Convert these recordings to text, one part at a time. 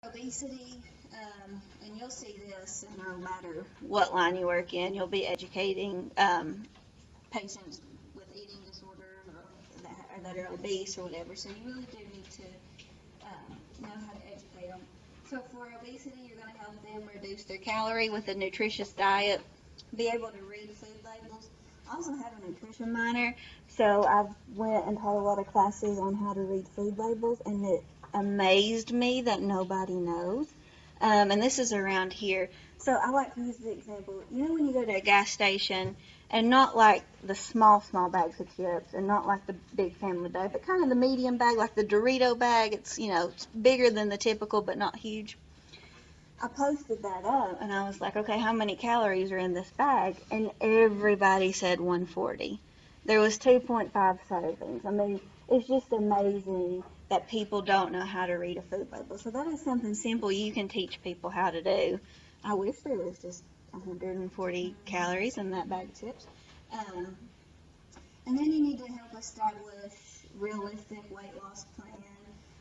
Obesity, and you'll see this no matter what line you work in, you'll be educating patients with eating disorders or that are obese or whatever. So you really do need to know how to educate them. So for obesity, you're going to help them reduce their calorie with a nutritious diet, be able to read food labels. I also have a nutrition minor, so I've went and taught a lot of classes on how to read food labels, and it amazed me that nobody knows. And this is around here. So I like to use the example, you know when you go to a gas station, and not like the small bags of chips, and not like the big family bag, but kind of the medium bag, like the Dorito bag. It's bigger than the typical, but not huge. I posted that up, and I was like, okay, how many calories are in this bag? And everybody said 140. There was 2.5 servings. I mean, it's just amazing that people don't know how to read a food label. So that is something simple you can teach people how to do. I wish there was just 140 calories in that bag of chips. And then you need to help establish realistic weight loss plan.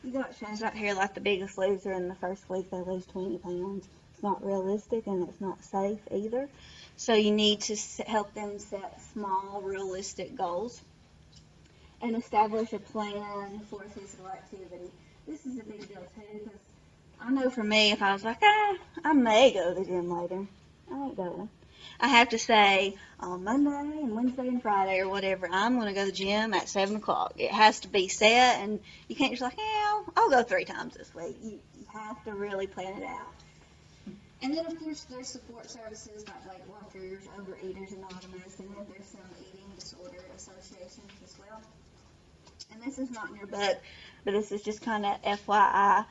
You got shows out here like The Biggest Loser. In the first week they lose 20 pounds. It's not realistic and it's not safe either. So you need to help them set small, realistic goals and establish a plan for physical activity. This is a big deal too, because I know for me, if I was like, I may go to the gym later, I ain't going. I have to say on Monday and Wednesday and Friday or whatever, I'm going to go to the gym at 7 o'clock. It has to be set, and you can't just like, yeah, I'll go 3 times this week. You have to really plan it out. And then, of course, there's support services like Weight Watchers, Overeaters Anonymous, and then there's some eating disorder associations as well. And this is not in your book, but this is just kind of FYI.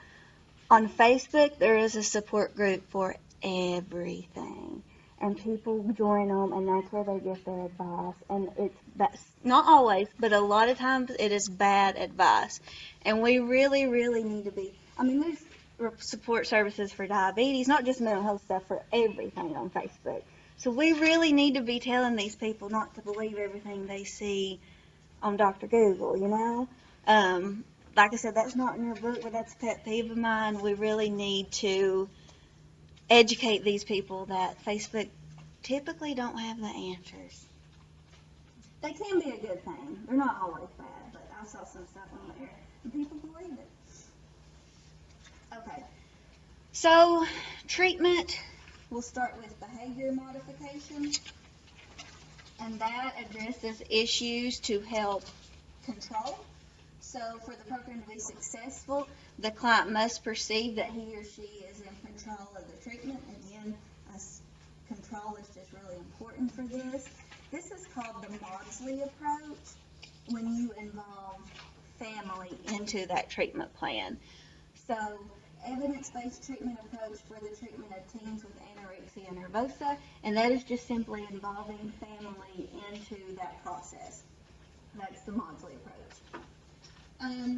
On Facebook, there is a support group for everything. And people join them, and that's where they get their advice. And that's not always, but a lot of times it is bad advice. And we really, really need to be. I mean, there's support services for diabetes, not just mental health stuff, for everything on Facebook. So we really need to be telling these people not to believe everything they see on Dr. Google, you know? Like I said, that's not in your book, but that's a pet peeve of mine. We really need to educate these people that Facebook typically don't have the answers. They can be a good thing. They're not always bad, but I saw some stuff on there, and people believe it. Okay, so treatment, we'll start with behavior modification, and that addresses issues to help control. So for the program to be successful, the client must perceive that he or she is in control of the treatment. Again, control is just really important for this. This is called the Maudsley approach when you involve family into that treatment plan. So evidence-based treatment approach for the treatment of teens with anorexia nervosa, and that is just simply involving family into that process. That's the Maudsley approach.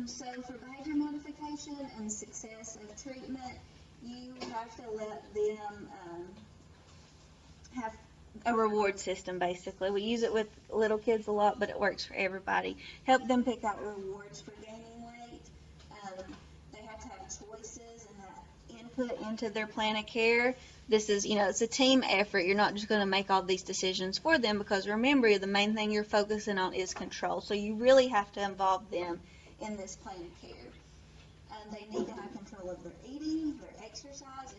So for behavior modification and success of treatment, you have to let them have a reward system, basically. We use it with little kids a lot, but it works for everybody. Help them pick out rewards for gaining weight. They have to have choices and that input into their plan of care. This is, it's a team effort. You're not just going to make all these decisions for them, because remember, the main thing you're focusing on is control. So you really have to involve them in this plan of care. They need to have control of their eating, their exercise,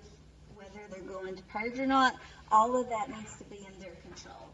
whether they're going to purge or not. All of that needs to be in their control.